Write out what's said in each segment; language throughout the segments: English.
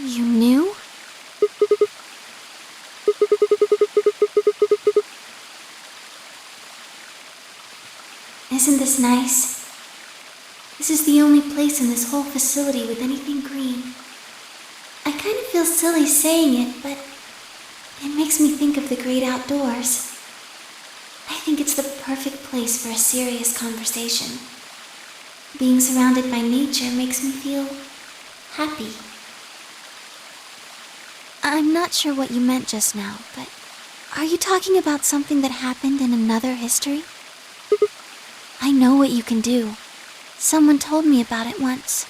You knew? Isn't this nice? This is the only place in this whole facility with anything green. I kind of feel silly saying it, but it makes me think of the great outdoors. I think it's the perfect place for a serious conversation. Being surrounded by nature makes me feel happy. I'm not sure what you meant just now, but are you talking about something that happened in another history? I know what you can do. Someone told me about it once.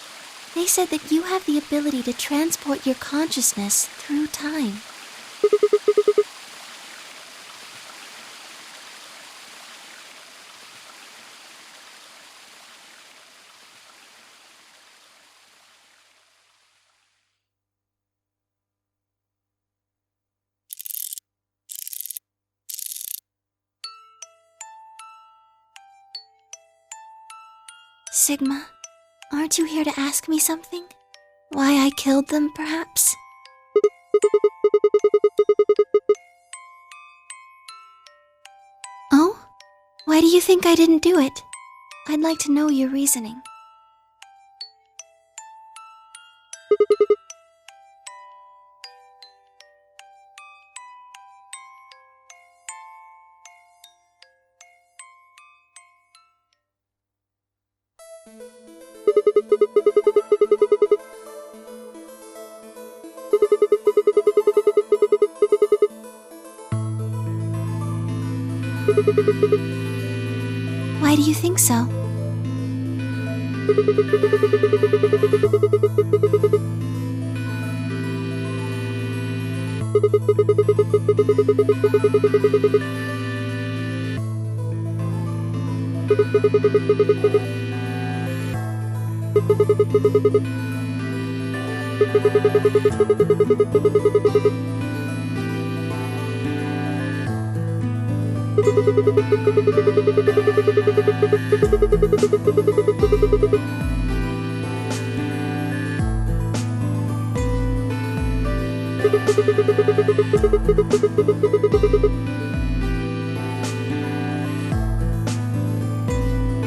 They said that you have the ability to transport your consciousness through time. Sigma, aren't you here to ask me something? Why I killed them, perhaps? Oh? Why do you think I didn't do it? I'd like to know your reasoning. Why do you think so?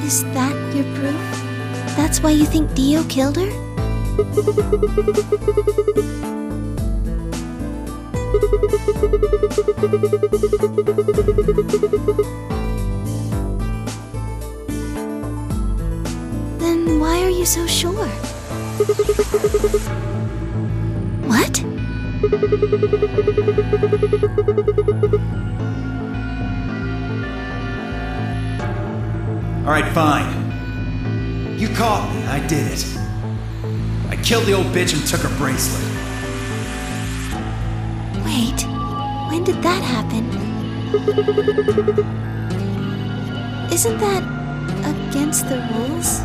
Is that your proof? That's why you think Dio killed her? Then why are you so sure? What? All right, fine. You caught me, I did it. I killed the old bitch and took her bracelet. Wait, when did that happen? Isn't that against the rules?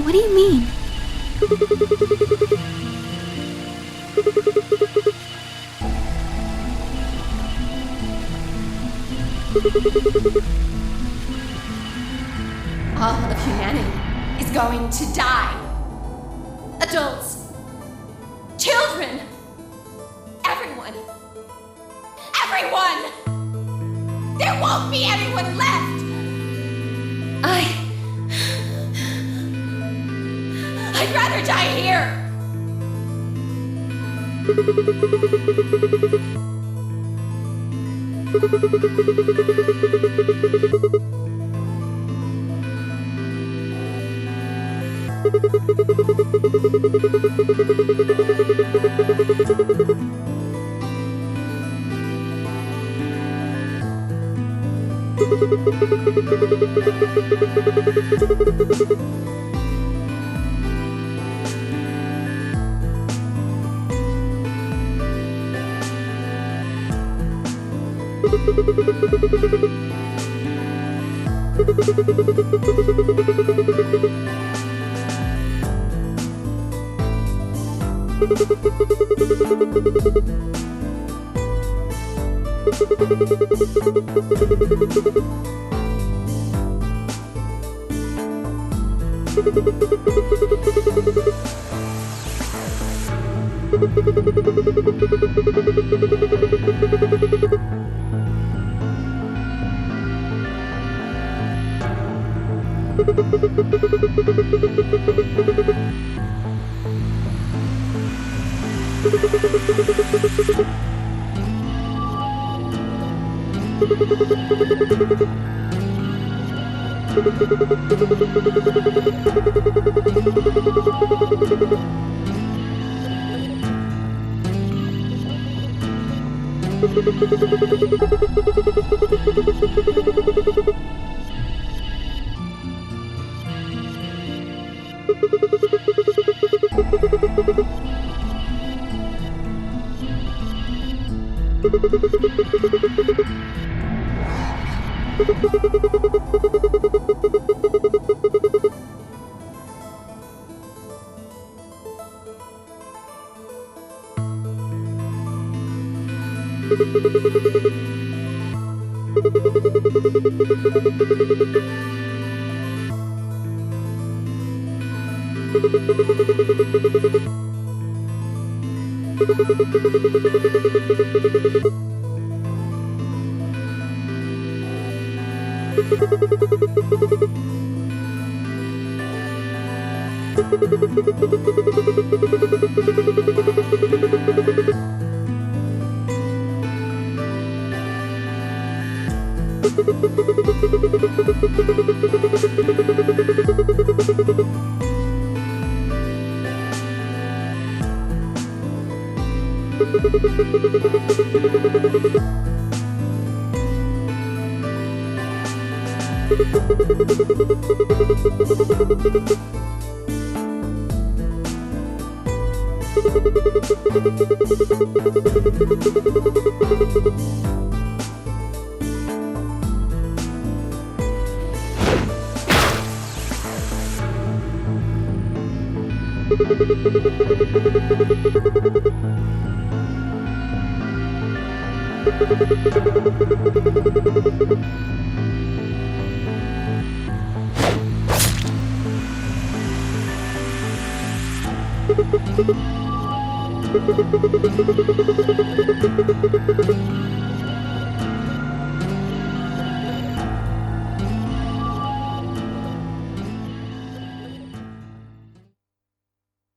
What do you mean? All of humanity is going to die. Adults, children, everyone. Everyone! There won't be anyone left! I'd rather die here!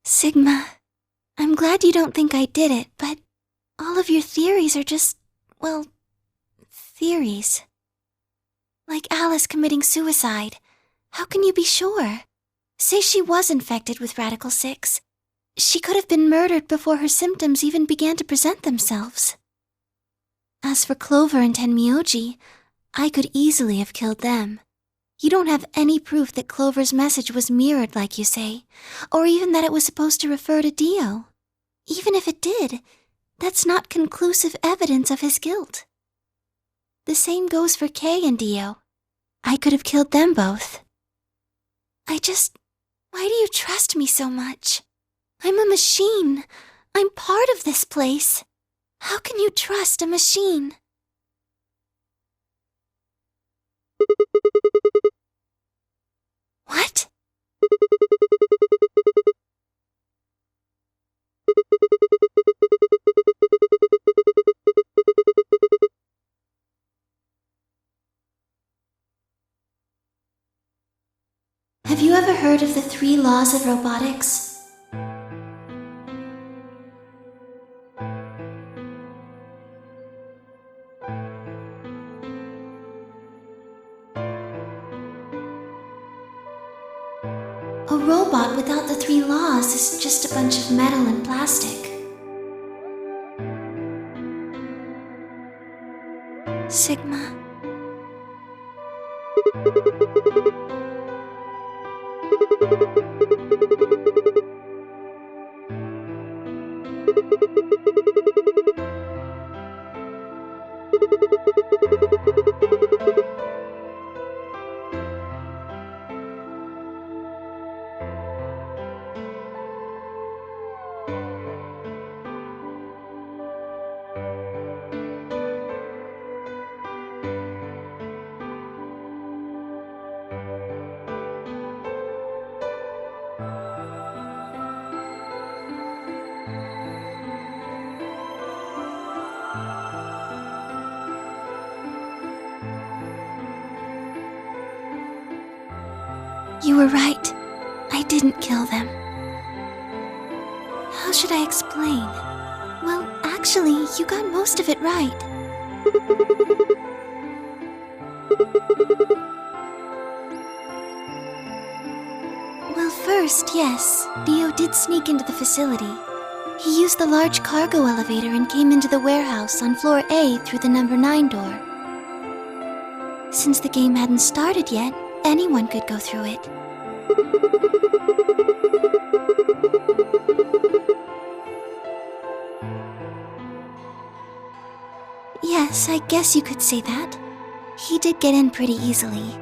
Sigma, I'm glad you don't think I did it, but all of your theories are just, well, theories. Like Alice committing suicide. How can you be sure? Say she was infected with Radical 6. She could have been murdered before her symptoms even began to present themselves. As for Clover and Tenmyoji, I could easily have killed them. You don't have any proof that Clover's message was mirrored like you say, or even that it was supposed to refer to Dio. Even if it did, that's not conclusive evidence of his guilt. The same goes for Kay and Dio. I could have killed them both. Why do you trust me so much? I'm a machine. I'm part of this place. How can you trust a machine? What? Have you ever heard of the 3 laws of robotics? A robot without the 3 laws is just a bunch of metal and plastic. Sigma. You were right. I didn't kill them. How should I explain? Well, actually, you got most of it right. Well, first, yes, Dio did sneak into the facility. He used the large cargo elevator and came into the warehouse on floor A through the number 9 door. Since the game hadn't started yet, anyone could go through it. Yes, I guess you could say that. He did get in pretty easily,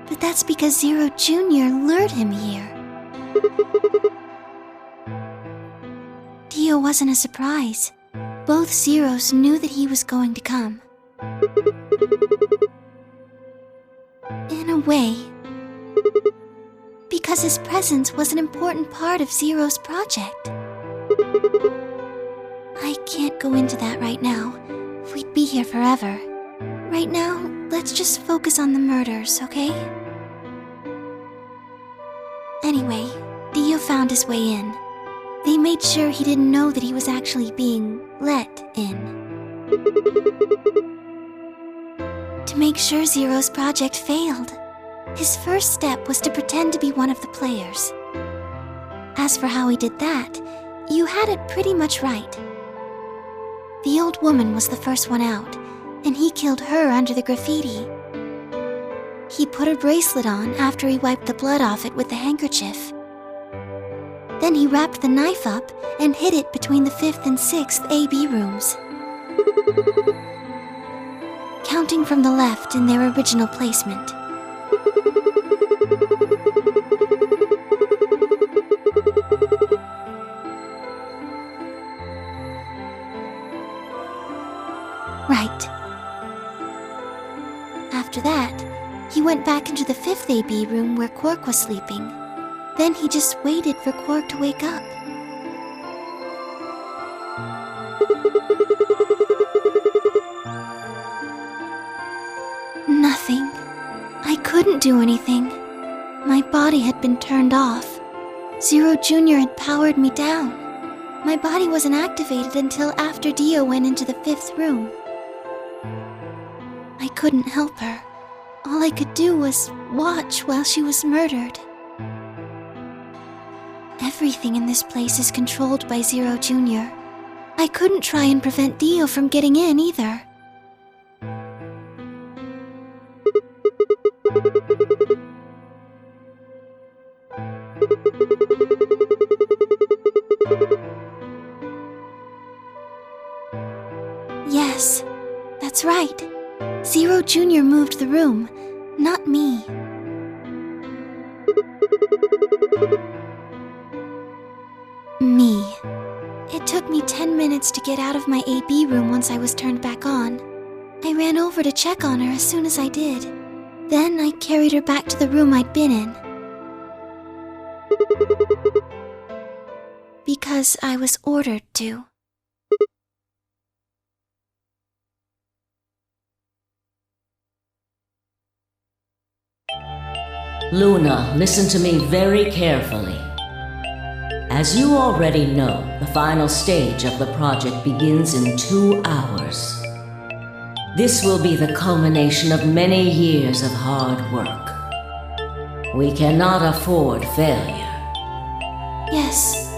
but that's because Zero Jr. lured him here. Dio wasn't a surprise. Both Zeros knew that he was going to come. In a way. Because his presence was an important part of Zero's project. I can't go into that right now. We'd be here forever. Right now, let's just focus on the murders, okay? Anyway, Dio found his way in. They made sure he didn't know that he was actually being let in. To make sure Zero's project failed, his first step was to pretend to be one of the players. As for how he did that, you had it pretty much right. The old woman was the first one out, and he killed her under the graffiti. He put her bracelet on after he wiped the blood off it with the handkerchief. Then he wrapped the knife up and hid it between the 5th and 6th AB rooms. Counting from the left in their original placement. Right. After that, he went back into the 5th AB room where Quark was sleeping. Then he just waited for Quark to wake up. Nothing. I couldn't do anything. My body had been turned off. Zero Jr. had powered me down. My body wasn't activated until after Dio went into the 5th room. I couldn't help her. All I could do was watch while she was murdered. Everything in this place is controlled by Zero Jr. I couldn't try and prevent Dio from getting in either. Yes, that's right. Zero Jr. moved the room, not me. Me. It took me 10 minutes to get out of my AB room once I was turned back on. I ran over to check on her as soon as I did. Then I carried her back to the room I'd been in. Because I was ordered to. Luna, listen to me very carefully. As you already know, the final stage of the project begins in 2 hours. This will be the culmination of many years of hard work. We cannot afford failure. Yes,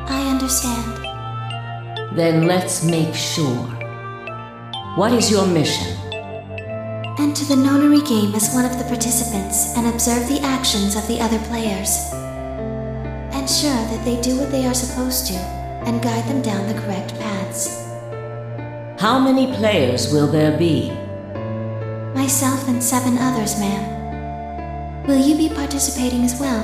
I understand. Then let's make sure. What is your mission? Enter the Nonary game as one of the participants and observe the actions of the other players. Ensure that they do what they are supposed to and guide them down the correct paths. How many players will there be? Myself and 7 others, ma'am. Will you be participating as well?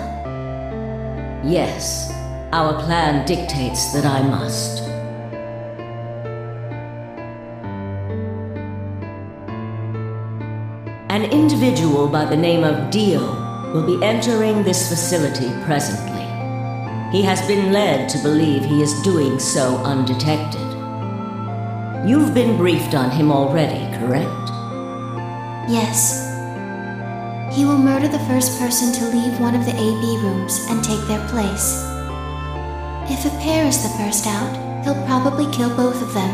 Yes, our plan dictates that I must. An individual by the name of Dio will be entering this facility presently. He has been led to believe he is doing so undetected. You've been briefed on him already, correct? Yes. He will murder the first person to leave one of the AB rooms and take their place. If a pair is the first out, he'll probably kill both of them.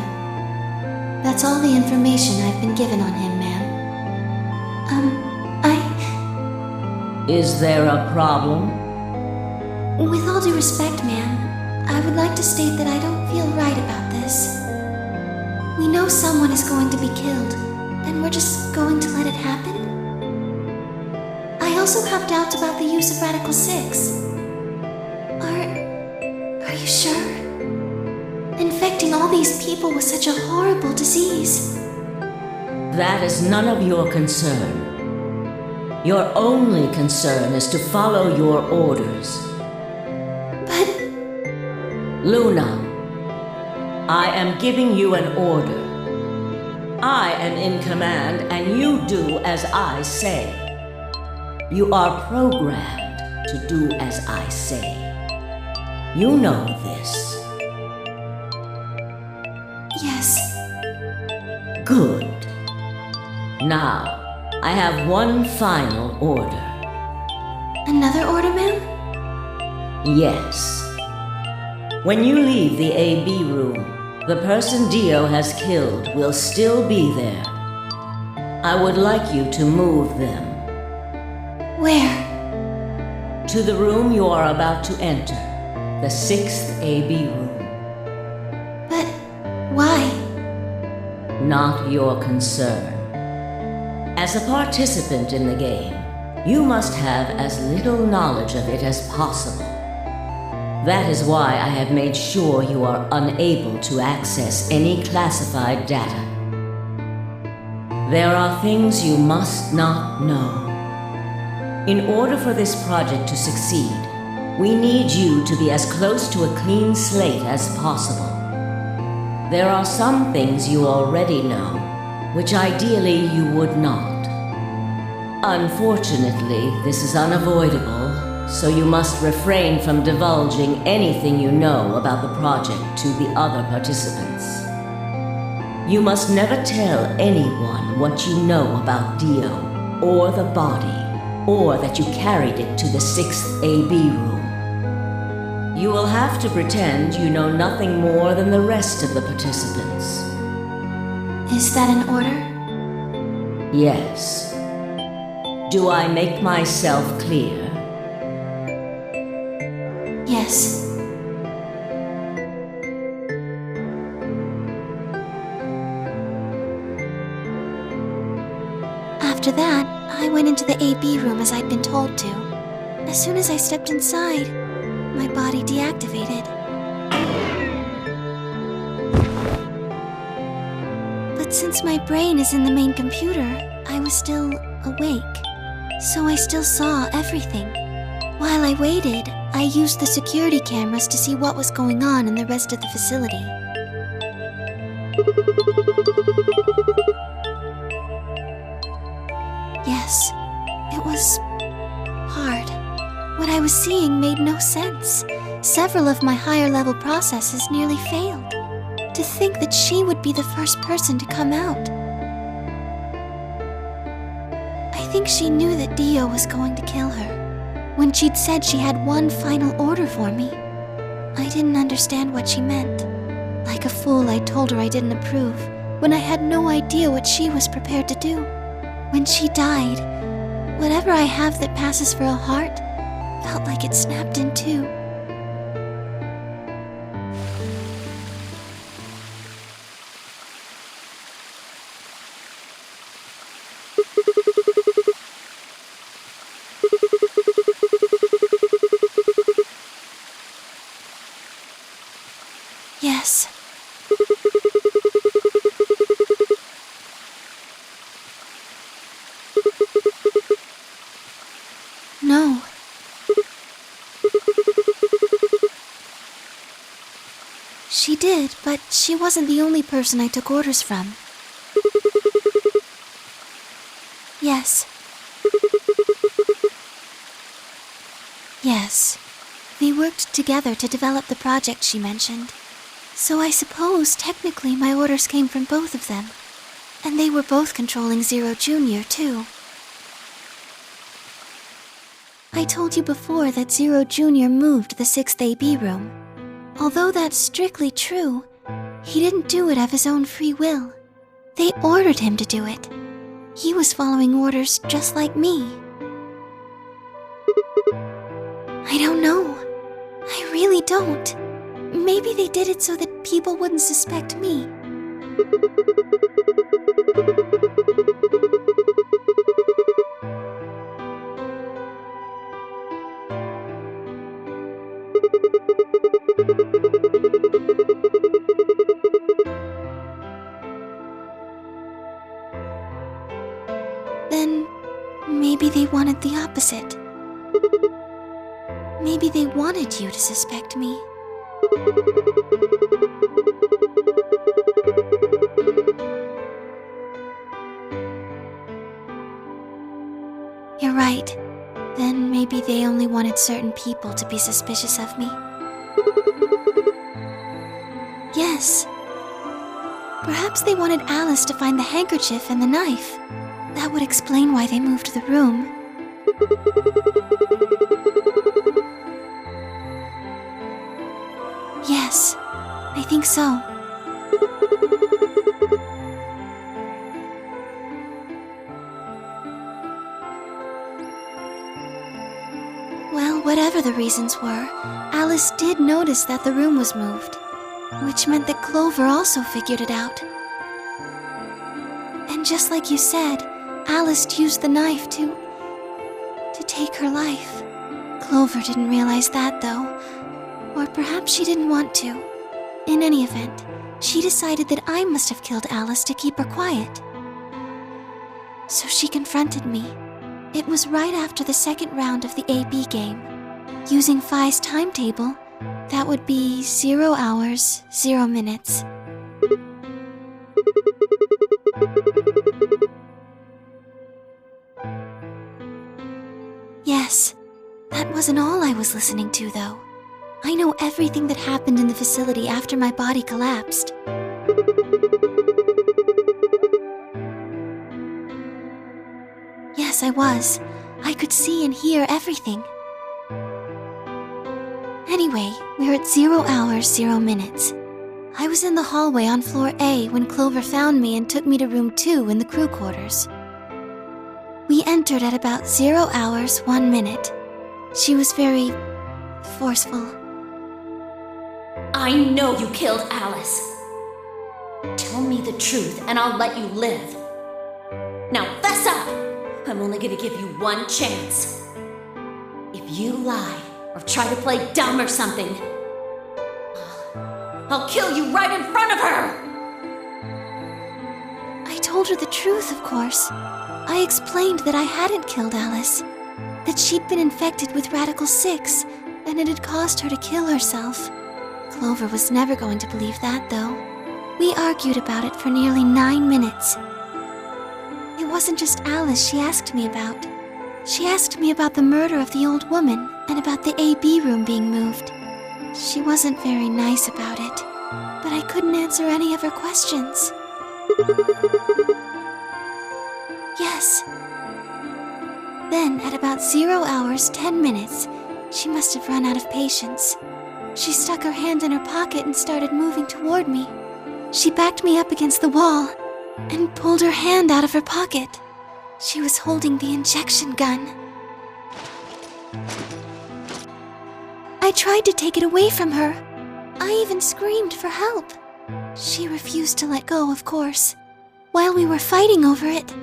That's all the information I've been given on him, ma'am. Is there a problem? With all due respect, ma'am, I would like to state that I don't feel right about this. We know someone is going to be killed, and we're just going to let it happen? I also have doubts about the use of Radical 6. Are you sure? Infecting all these people with such a horrible disease. That is none of your concern. Your only concern is to follow your orders. But... Luna, I am giving you an order. I am in command and you do as I say. You are programmed to do as I say. You know this. Yes. Good. Now, I have one final order. Another order, ma'am? Yes. When you leave the AB room, the person Dio has killed will still be there. I would like you to move them. Where? To the room you are about to enter, the 6th AB room. But why? Not your concern. As a participant in the game, you must have as little knowledge of it as possible. That is why I have made sure you are unable to access any classified data. There are things you must not know. In order for this project to succeed, we need you to be as close to a clean slate as possible. There are some things you already know, which ideally you would not. Unfortunately, this is unavoidable, so you must refrain from divulging anything you know about the project to the other participants. You must never tell anyone what you know about Dio, or the body, or that you carried it to the 6th AB room. You will have to pretend you know nothing more than the rest of the participants. Is that an order? Yes. Do I make myself clear? Yes. After that, I went into the AB room as I'd been told to. As soon as I stepped inside, my body deactivated. But since my brain is in the main computer, I was still awake. So I still saw everything. While I waited, I used the security cameras to see what was going on in the rest of the facility. Yes, it was hard. What I was seeing made no sense. Several of my higher-level processes nearly failed. To think that she would be the first person to come out. I think she knew that Dio was going to kill her. When she'd said she had one final order for me, I didn't understand what she meant. Like a fool, I told her I didn't approve, when I had no idea what she was prepared to do. When she died, whatever I have that passes for a heart felt like it snapped in two. Yes. No. She did, but she wasn't the only person I took orders from. Yes. Yes. We worked together to develop the project she mentioned. So I suppose technically my orders came from both of them. And they were both controlling Zero Jr. too. I told you before that Zero Jr. moved the 6th AB room. Although that's strictly true, he didn't do it of his own free will. They ordered him to do it. He was following orders just like me. I don't know. I really don't. Maybe they did it so that people wouldn't suspect me. Then, maybe they wanted the opposite. Maybe they wanted you to suspect me. You're right. Then maybe they only wanted certain people to be suspicious of me. Yes. Perhaps they wanted Alice to find the handkerchief and the knife. That would explain why they moved the room. Yes, I think so. Well, whatever the reasons were, Alice did notice that the room was moved, which meant that Clover also figured it out. And just like you said, Alice used the knife to take her life. Clover didn't realize that, though. Or perhaps she didn't want to. In any event, she decided that I must have killed Alice to keep her quiet. So she confronted me. It was right after the second round of the AB game. Using Phi's timetable, that would be 0 hours, 0 minutes. Yes, that wasn't all I was listening to, though. I know everything that happened in the facility after my body collapsed. Yes, I was. I could see and hear everything. Anyway, we're at 0 hours, 0 minutes. I was in the hallway on floor A when Clover found me and took me to room 2 in the crew quarters. We entered at about 0 hours, 1 minute. She was very forceful. I know you killed Alice. Tell me the truth and I'll let you live. Now fess up! I'm only gonna give you one chance. If you lie or try to play dumb or something, I'll kill you right in front of her! I told her the truth, of course. I explained that I hadn't killed Alice, that she'd been infected with Radical 6, and it had caused her to kill herself. Clover was never going to believe that, though. We argued about it for nearly 9 minutes. It wasn't just Alice she asked me about. She asked me about the murder of the old woman and about the AB room being moved. She wasn't very nice about it, but I couldn't answer any of her questions. Yes. Then, at about 0 hours, 10 minutes, she must have run out of patience. She stuck her hand in her pocket and started moving toward me. She backed me up against the wall and pulled her hand out of her pocket. She was holding the injection gun. I tried to take it away from her. I even screamed for help. She refused to let go, of course, while we were fighting over it.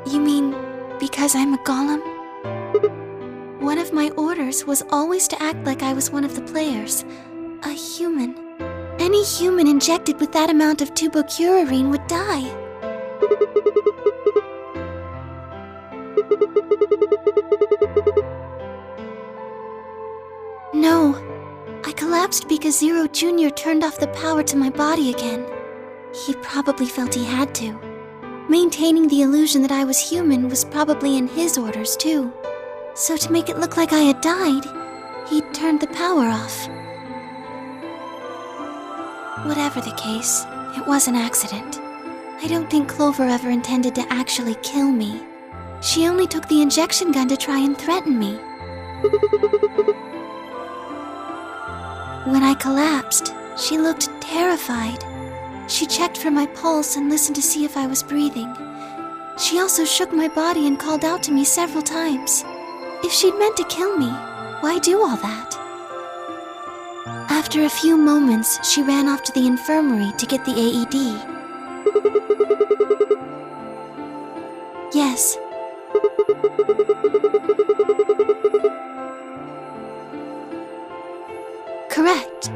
You mean because I'm a golem? One of my orders was always to act like I was one of the players, a human. Any human injected with that amount of tubocurarine would die. No, I collapsed collapsed because Zero Jr. turned off the power to my body again. He probably felt he had to. Maintaining the illusion that I was human was probably in his orders, too. So to make it look like I had died, he turned the power off. Whatever the case, it was an accident. I don't think Clover ever intended to actually kill me. She only took the injection gun to try and threaten me. When I collapsed, she looked terrified. She checked for my pulse and listened to see if I was breathing. She also shook my body and called out to me several times. If she'd meant to kill me, why do all that? After a few moments, she ran off to the infirmary to get the AED. Yes. Correct.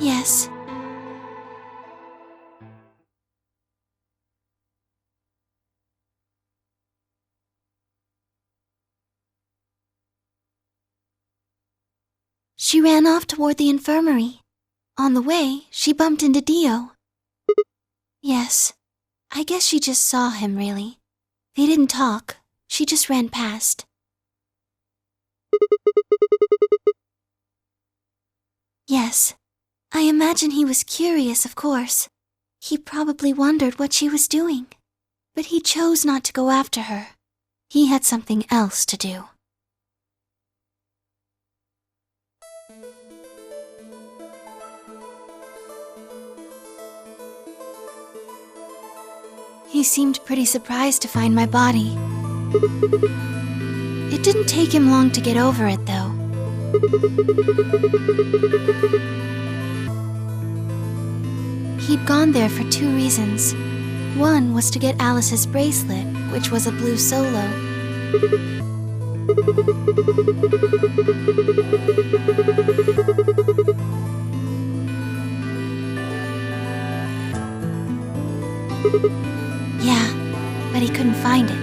Yes. She ran off toward the infirmary. On the way, she bumped into Dio. Yes, I guess she just saw him, really. They didn't talk, she just ran past. Yes, I imagine he was curious, of course. He probably wondered what she was doing. But he chose not to go after her. He had something else to do. He seemed pretty surprised to find my body. It didn't take him long to get over it, though. He'd gone there for 2 reasons. One was to get Alice's bracelet, which was a blue solo. Yeah, but he couldn't find it.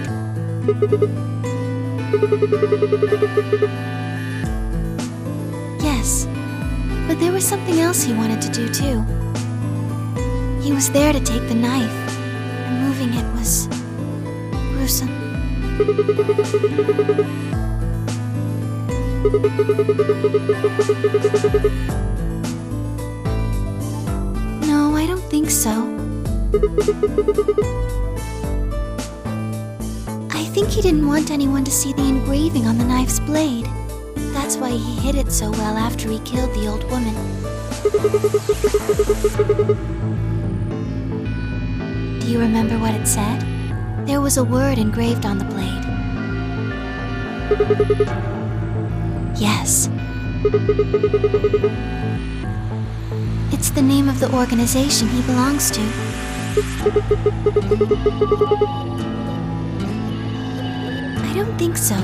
Yes, but there was something else he wanted to do too. He was there to take the knife. Removing it was gruesome. No, I don't think so. I think he didn't want anyone to see the engraving on the knife's blade. That's why he hid it so well after he killed the old woman. Do you remember what it said? There was a word engraved on the blade. Yes. It's the name of the organization he belongs to. I don't think so.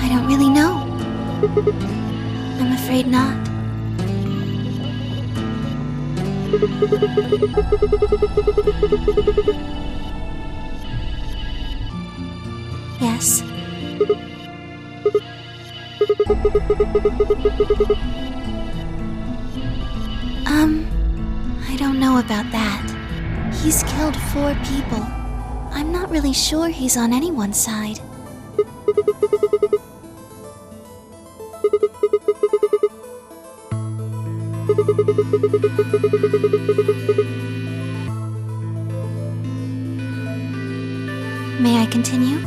I don't really know. I'm afraid not. Yes. I don't know about that. He's killed 4 people. I'm not really sure he's on anyone's side. May I continue?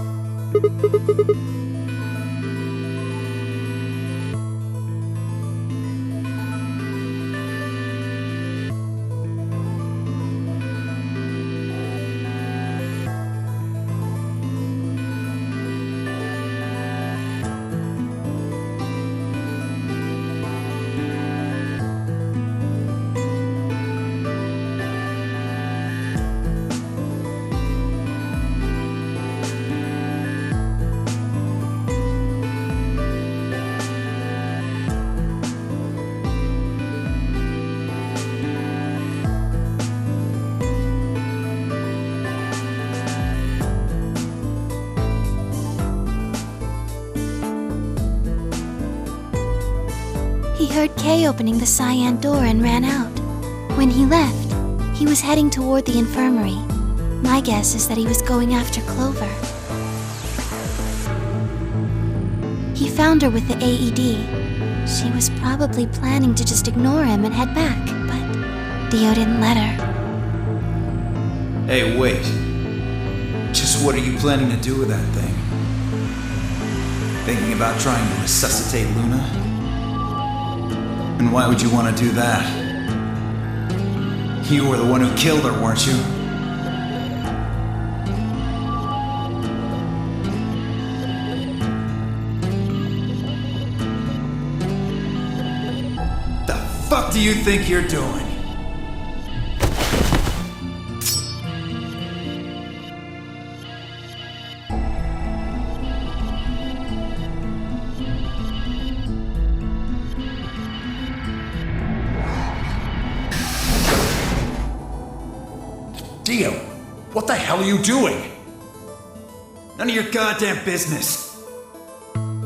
heard Kay opening the cyan door and ran out. When he left, he was heading toward the infirmary. My guess is that he was going after Clover. He found her with the AED. She was probably planning to just ignore him and head back, but Dio didn't let her. Hey, wait. Just what are you planning to do with that thing? Thinking about trying to resuscitate Luna? And why would you want to do that? You were the one who killed her, weren't you? The fuck do you think you're doing? Dio, what the hell are you doing? None of your goddamn business.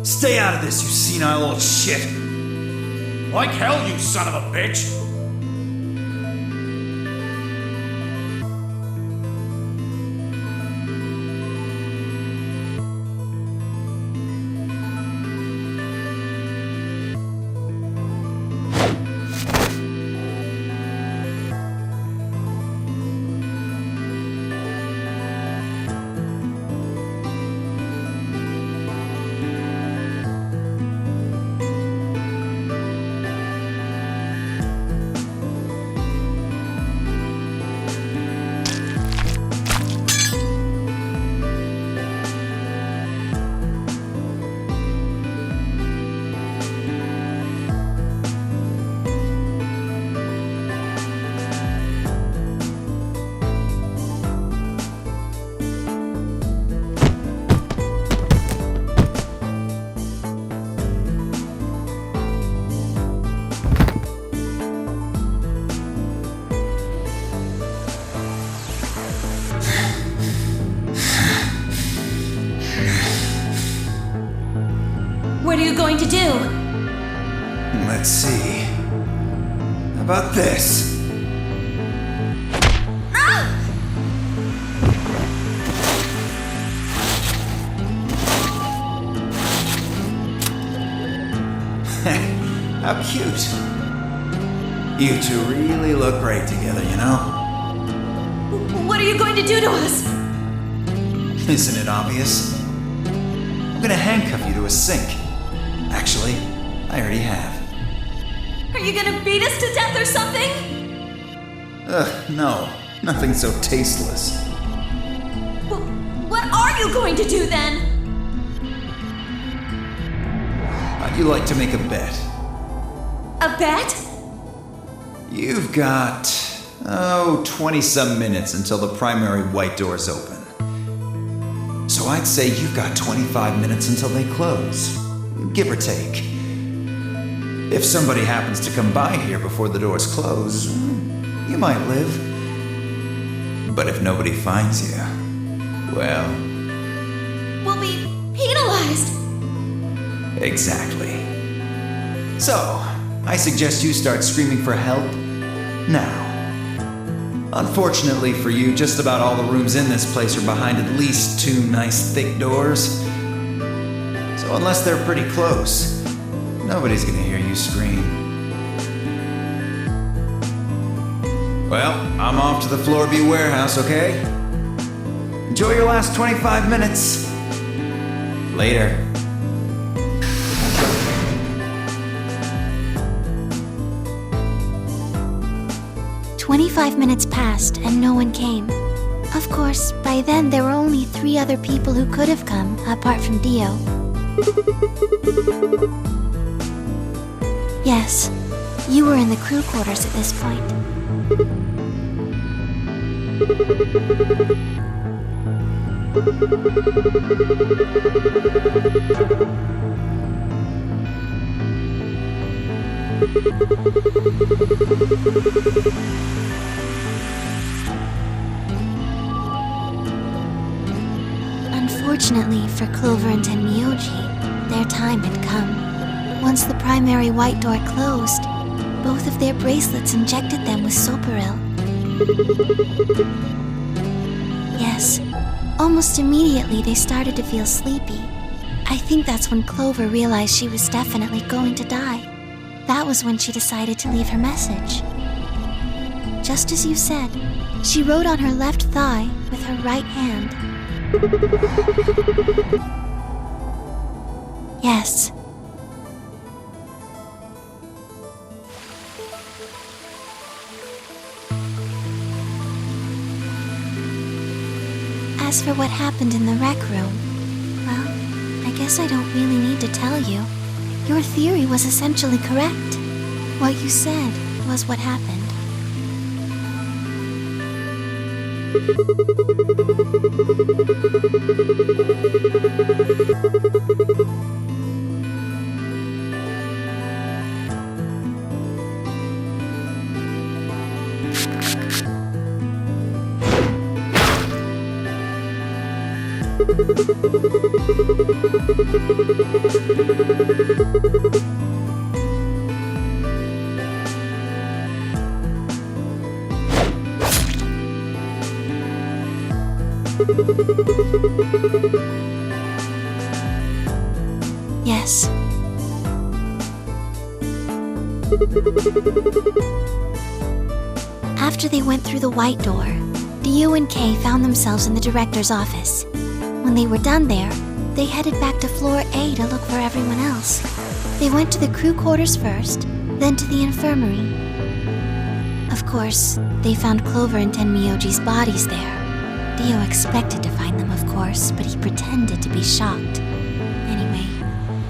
Stay out of this, you senile old shit. Like hell, you son of a bitch! What are you going to do? Let's see. How about this? How cute. You two really look great together, you know? What are you going to do to us? Isn't it obvious? I'm gonna handcuff you to a sink. Actually, I already have. Are you gonna beat us to death or something? No. Nothing so tasteless. What are you going to do then? How'd you like to make a bet? A bet? You've got, 20-some minutes until the primary white doors open. So I'd say you've got 25 minutes until they close. Give or take. If somebody happens to come by here before the doors close, you might live. But if nobody finds you, well... We'll be penalized. Exactly. So, I suggest you start screaming for help now. Unfortunately for you, just about all the rooms in this place are behind at least 2 nice thick doors. So unless they're pretty close, nobody's gonna hear you scream. Well, I'm off to the Floorview warehouse, okay? Enjoy your last 25 minutes. Later. 25 minutes passed and no one came. Of course, by then there were only 3 other people who could have come, apart from Dio. Yes, you were in the crew quarters at this point. Unfortunately for Clover and Tenmyoji, their time had come. Once the primary white door closed, both of their bracelets injected them with Soparil. Yes, almost immediately they started to feel sleepy. I think that's when Clover realized she was definitely going to die. That was when she decided to leave her message. Just as you said, she wrote on her left thigh with her right hand. Yes. As for what happened in the rec room, well, I guess I don't really need to tell you. Your theory was essentially correct. What you said was what happened. Yes. After they went through the white door, Dio and Kay found themselves in the director's office. When they were done there, they headed back to floor A to look for everyone else. They went to the crew quarters first, then to the infirmary. Of course, they found Clover and Tenmyoji's bodies there. Dio expected to find them, of course, but he pretended to be shocked. Anyway,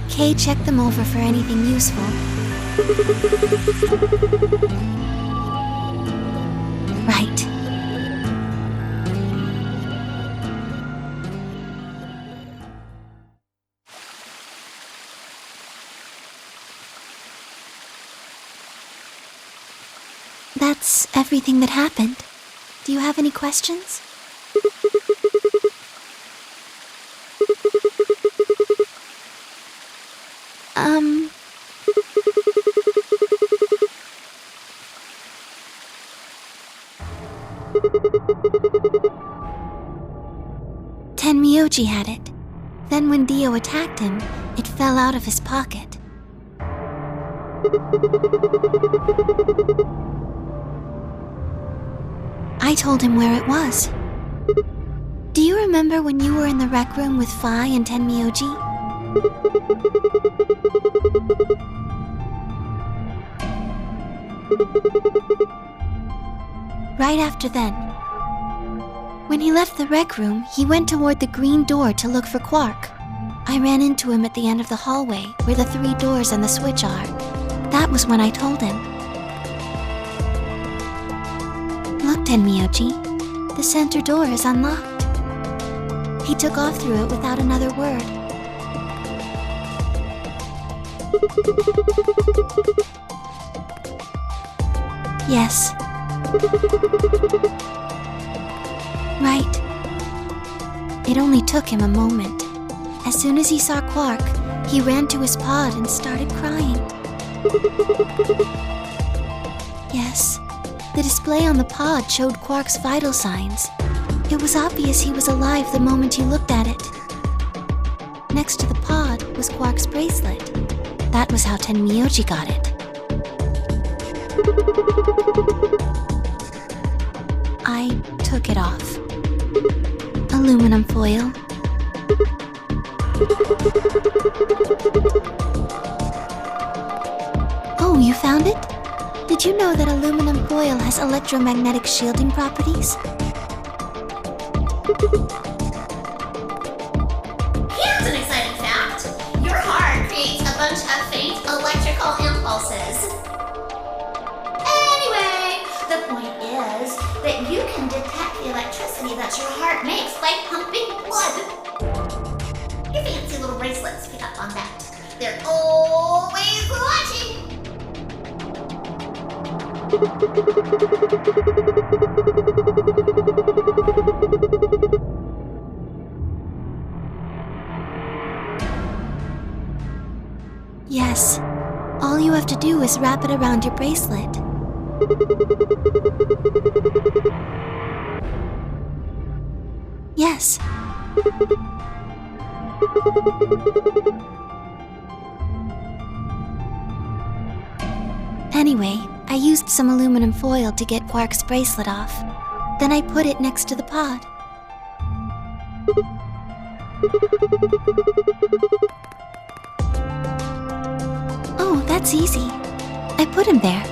Kay checked them over for anything useful. Right. That's everything that happened. Do you have any questions? Tenmyoji had it. Then when Dio attacked him, it fell out of his pocket. I told him where it was. Do you remember when you were in the rec room with Phi and Tenmyoji? Right after then. When he left the rec room, he went toward the green door to look for Quark. I ran into him at the end of the hallway, where the 3 doors and the switch are. That was when I told him. Look, Tenmyoji, the center door is unlocked. He took off through it without another word. Yes. Right. It only took him a moment. As soon as he saw Quark, he ran to his pod and started crying. Yes, the display on the pod showed Quark's vital signs. It was obvious he was alive the moment you looked at it. Next to the pod was Quark's bracelet. That was how Tenmyoji got it. I took it off. Aluminum foil. Oh, you found it? Did you know that aluminum foil has electromagnetic shielding properties? Here's an exciting fact. Your heart creates a bunch of faint electrical impulses. Anyway, the point is that you can detect the electricity that your heart makes by pumping blood. Your fancy little bracelets pick up on that. They're always watching. Yes. All you have to do is wrap it around your bracelet. Yes. Anyway, I used some aluminum foil to get Quark's bracelet off. Then I put it next to the pod. Oh, that's easy. I put him there.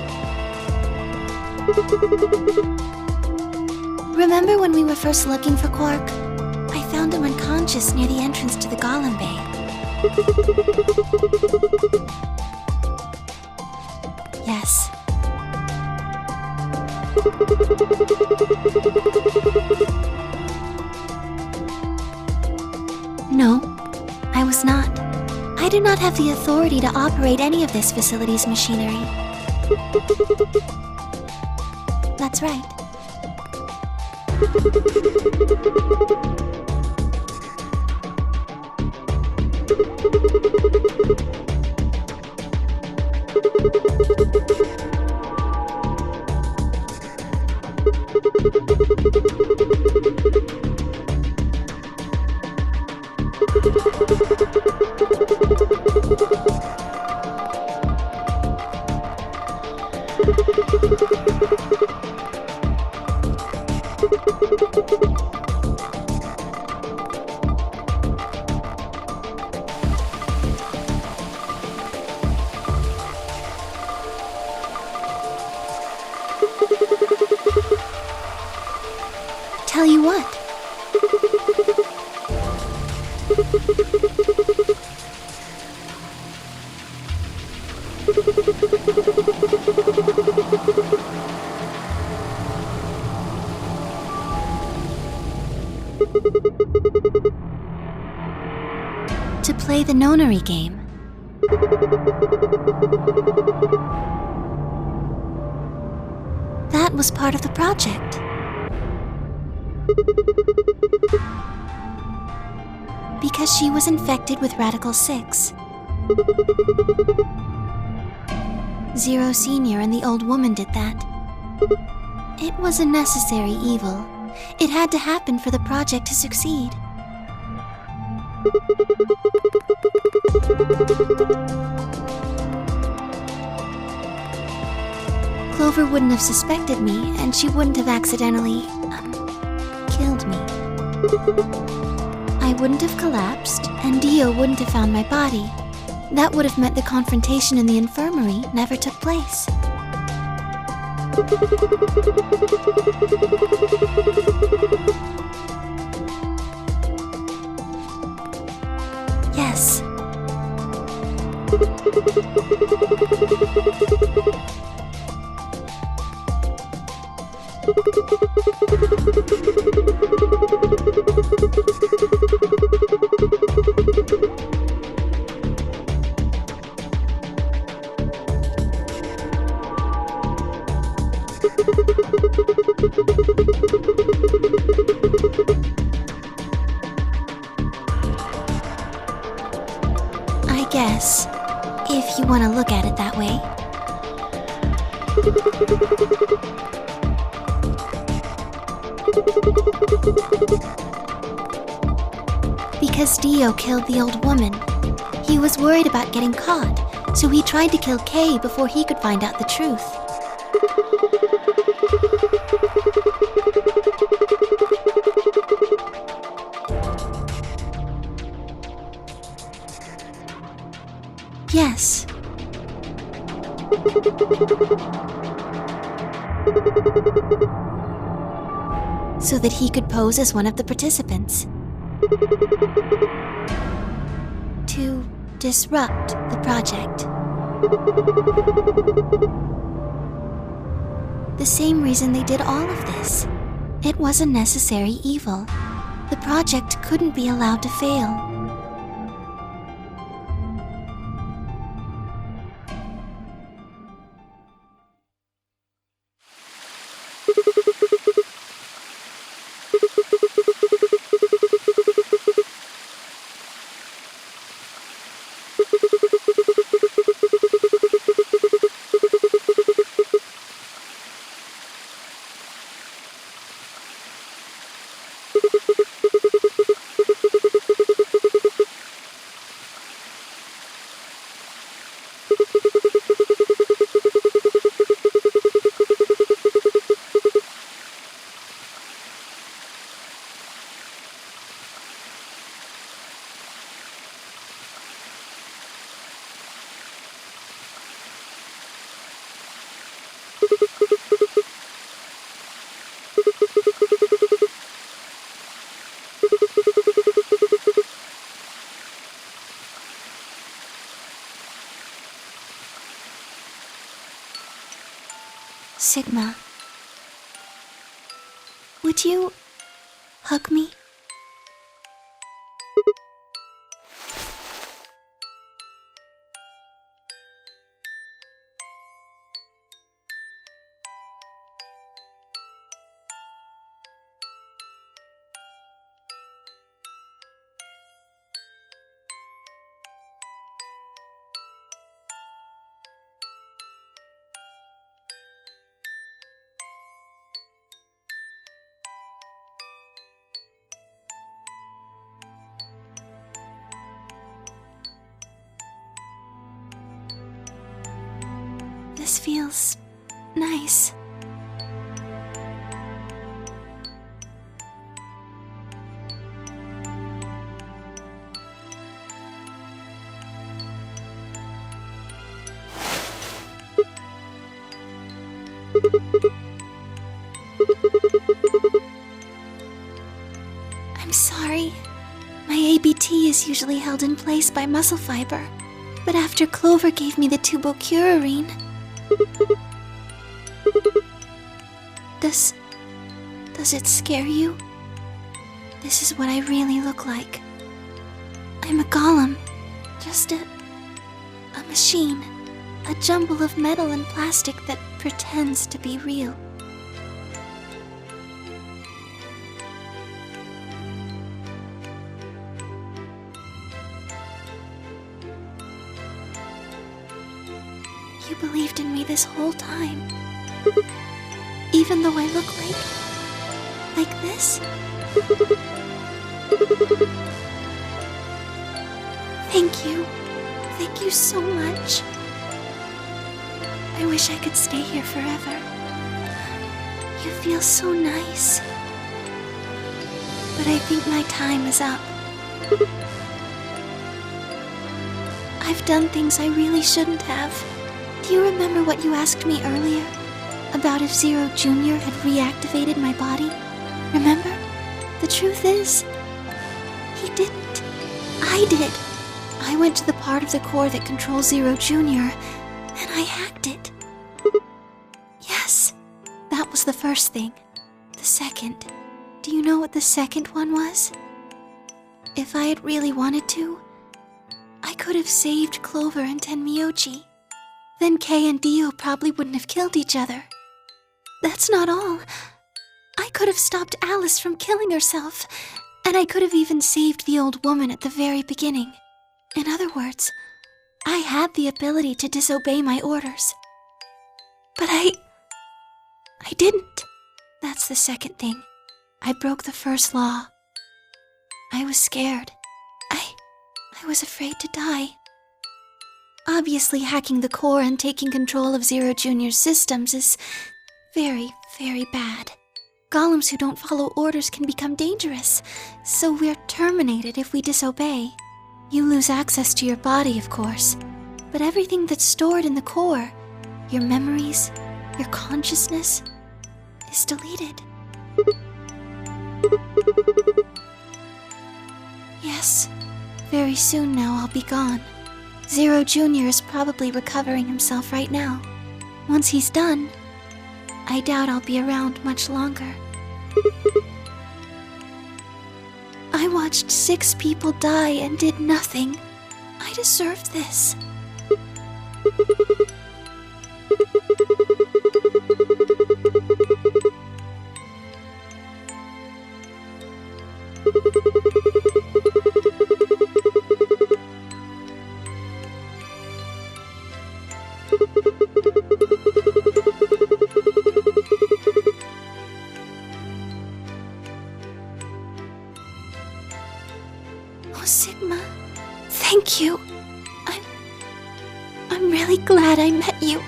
Remember when we were first looking for Quark? I found him unconscious near the entrance to the Golem Bay. Yes. No, I was not. I do not have the authority to operate any of this facility's machinery. That's right. Tell you what. To play the Nonary game. That was part of the project. Because she was infected with Radical 6. Zero Senior and the old woman did that. It was a necessary evil. It had to happen for the project to succeed. Clover wouldn't have suspected me, and she wouldn't have accidentally, killed me. I wouldn't have collapsed, and Dio wouldn't have found my body. That would have meant the confrontation in the infirmary never took place. Yes. I guess, if you want to look at it that way. Because Dio killed the old woman. He was worried about getting caught, so he tried to kill Kay before he could find out the truth. Yes. So that he could pose as one of the participants. To disrupt the project. The same reason they did all of this. It was a necessary evil. The project couldn't be allowed to fail. Sigma, would you hug me? This feels nice. I'm sorry. My ABT is usually held in place by muscle fiber, but after Clover gave me the tubocurarine, Does it scare you? This is what I really look like. I'm a golem. Just a machine. A jumble of metal and plastic that pretends to be real. You believed in me this whole time. Even though I look like this? Thank you. Thank you so much. I wish I could stay here forever. You feel so nice. But I think my time is up. I've done things I really shouldn't have. Do you remember what you asked me earlier? About if Zero Jr. had reactivated my body? Remember? The truth is, he didn't. I did. I went to the part of the core that controls Zero Jr., and I hacked it. Yes, that was the first thing. The second. Do you know what the second one was? If I had really wanted to, I could have saved Clover and Tenmyoji. Then Kei and Dio probably wouldn't have killed each other. That's not all. I could have stopped Alice from killing herself, and I could have even saved the old woman at the very beginning. In other words, I had the ability to disobey my orders. But I didn't. That's the second thing. I broke the first law. I was scared. I was afraid to die. Obviously, hacking the core and taking control of Zero Jr.'s systems is very, very bad. Golems who don't follow orders can become dangerous, so we're terminated if we disobey. You lose access to your body, of course, but everything that's stored in the core, your memories, your consciousness, is deleted. Yes, very soon now I'll be gone. Zero Jr. is probably recovering himself right now. Once he's done, I doubt I'll be around much longer. I watched 6 people die and did nothing. I deserve this. Oh, Sigma, thank you. I'm really glad I met you.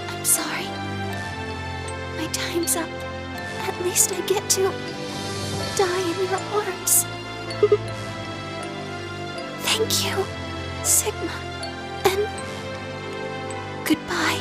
I'm sorry. My time's up. At least I get to die in your arms. Thank you, Sigma, and goodbye.